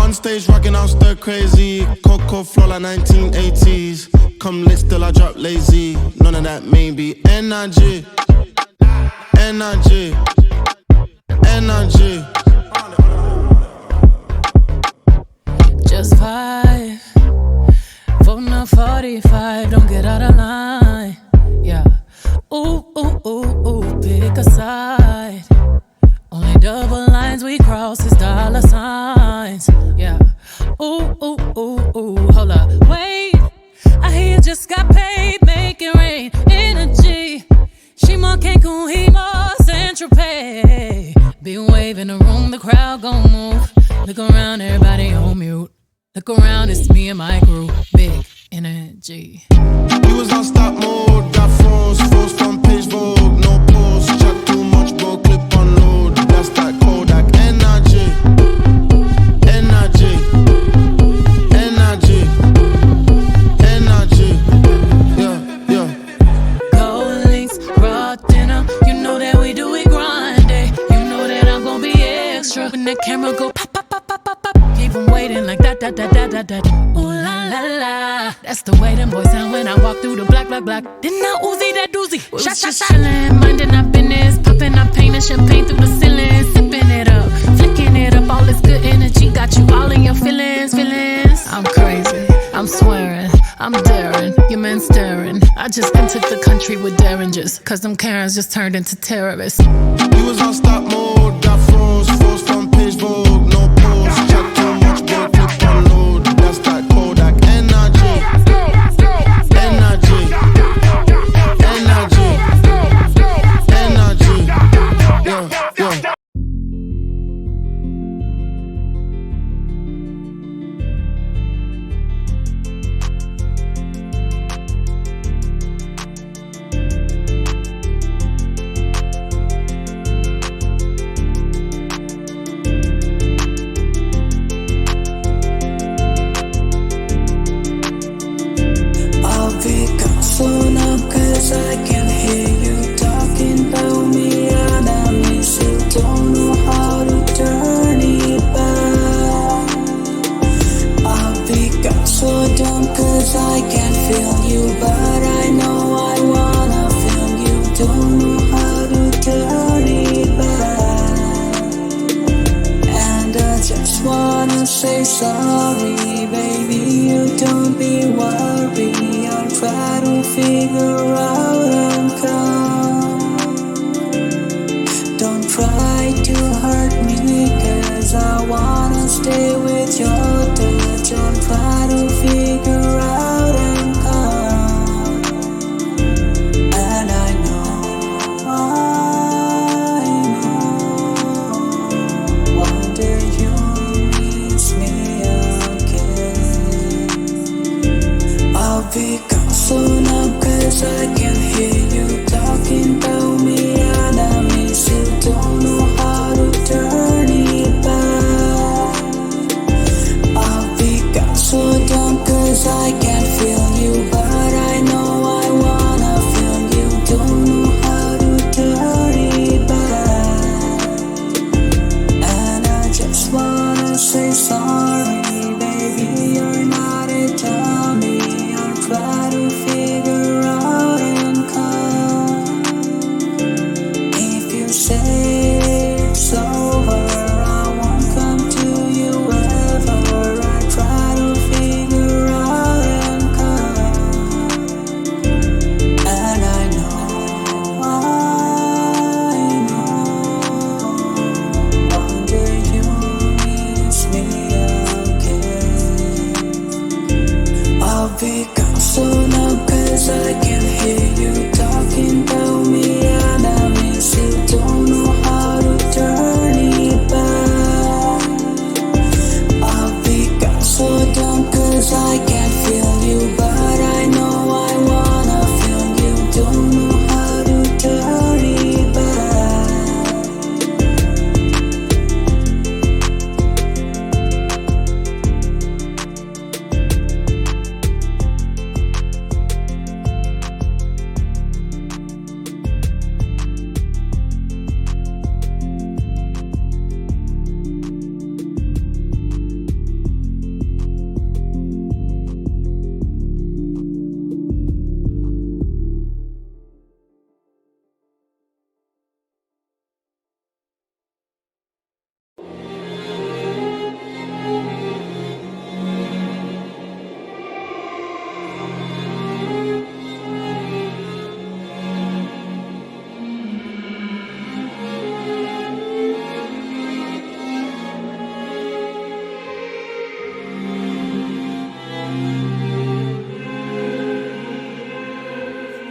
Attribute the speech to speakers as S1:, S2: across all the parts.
S1: On stage rocking out stir crazy. Coco flow like 1980s. Come lit still I drop lazy. None of that maybe. Energy. Energy. Energy.
S2: Just vibe. Voting on 45. Don't get out of line. Yeah. Ooh, ooh, ooh, ooh. Pick a side. Only double lines we cross is dollar signs. Yeah. Ooh, ooh, ooh, ooh. Hold up. Wait. I hear you just got paid. Make it rain. Energy. She more Cancun, he more Central Pay. Be waving the room, the crowd gon' move. Look around, everybody on mute. Look around, it's me and my crew. Big energy.
S1: We was on stop mode. Got froze front page Vogue. No post, chat too much, bro. Clip on load. That's that Kodak. Energy. Energy. Energy. Energy. Yeah, yeah.
S2: Gold links, raw dinner. You know that we do it grinding. You know that I'm gon' be extra. When that camera go pop, pop, pop, pop, pop, pop. Keep 'em waiting like that, that, that, that, that, that. Ooh la la la. That's the way them boys sound when I walk through the black, black, black. Didn't I Uzi that doozy? Shot, shot, shot. Chillin', minding our business. Popping our paint and champagne through the ceiling. Sipping it up, flicking it up. All this good energy got you all in your feelings, feelings. I'm crazy, I'm swearing, I'm daring. Your man staring. I just entered the country with derringers. Cause them Karens just turned into terrorists.
S1: We was on stop mode. Got froze front page Vogue. No post, chat too much, bro. Clip on load. That's that Kodak. Energy. Energy. Energy. Energy. Yeah, yeah.
S3: Cause I can hear you talking about me and I miss you. Don't know how to turn it back. I've become so dumb cause I can feel you, but I know I wanna feel you. Don't know how to turn it back. And I just wanna say sorry, baby. You don't be worried. I'll try to figure out and come. Don't try to hurt me cause I wanna stay with your touch. I'll try to figure out and come. And I know one day you'll miss me again. I'll become so numb cause I can hear you talking about me and I miss you. Don't know how to turn it back. I'll become so dumb cause I can feel you, but I know I wanna feel you. Don't know how to turn it back. And I just wanna say sorry, baby. You're not a dummy. I'll try to figure out and come. If you say it's over, I won't come to you ever. I try to figure out and come. And I know one day you'll miss me again. I'll become so numb cause I can hear you talking about me and I miss you. Don't know how to turn it back. I'll become so dumb cause I can feel you, but I know I wanna feel you. Don't know how to turn it back.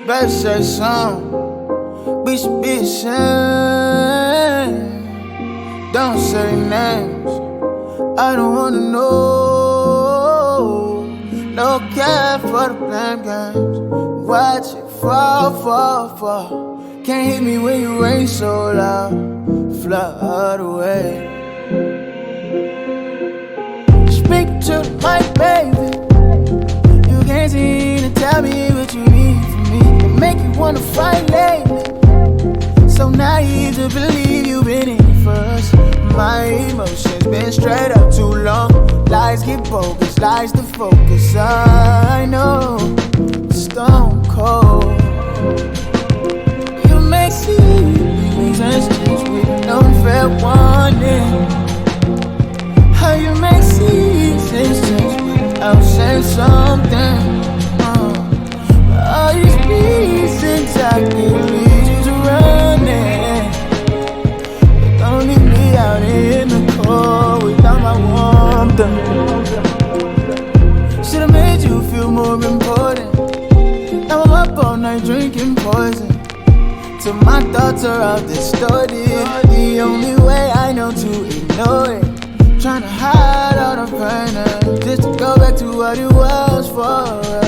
S1: better say something. We should be ashamed. Don't say names, I don't wanna know. No care for the blame games. Watch it fall, fall, fall. Can't hit me when you rain so loud. Flood away. Speak to my baby. You can't seem to tell me what you need from me. It make you wanna fight lately. So naive to believe you've been in it first. My emotions been straight up too long. Lies get bogus, lies to focus. I know, stone cold. You make seasons change with no fair warning. How you make seasons change without saying something. All these reasons I can lead you to running. Don't leave me out in the cold without my warmth. Should've made you feel more important. Now I'm up all night drinking poison, till my thoughts are all distorted. The only way I know to ignore it. Trying to hide all the pain and just to go back to what it was for us.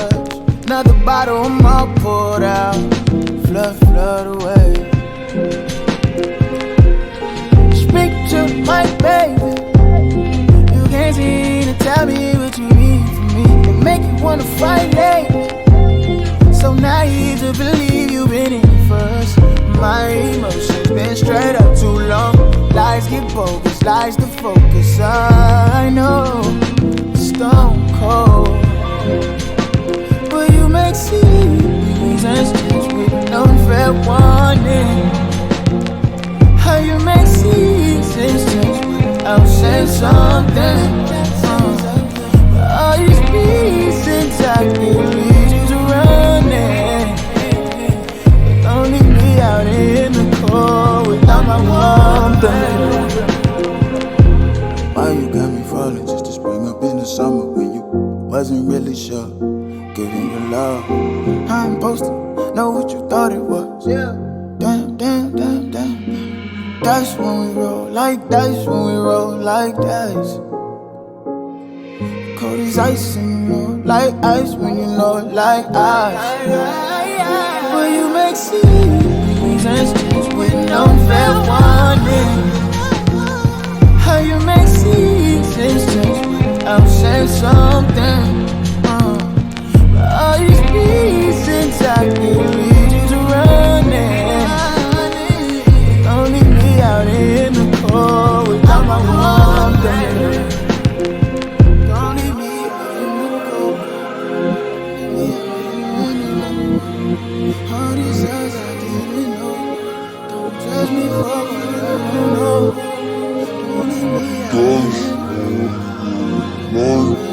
S1: Another bottle, I'm all poured out. Flood away. Speak to my baby. You can't seem to tell me what you need from me. It make you wanna fight lately. So naive to believe you've been in it first. My emotions been straight up too long. Lies get bogus, lies to focus. I know, stone cold. But you make seasons change with no fair warning. How you make seasons change without saying something. All these reasons I can lead you to running. Don't leave me out in the cold without my warmth. Why you got me falling just to spring up in the summer when you wasn't really sure? Giving you love, I'm supposed to know what you thought it was. Yeah. Damn. That's when we roll like dice, when we roll like dice. Cold as ice and you know like ice when you know like ice. But you make seasons change with no fair warning. How you make seasons change without saying something. All these reasons I can lead you to running. Don't leave me out in the cold without my warmth. Don't leave me out in the cold. All these eyes I didn't know. Don't judge me for what I don't know. Don't leave me out in the cold.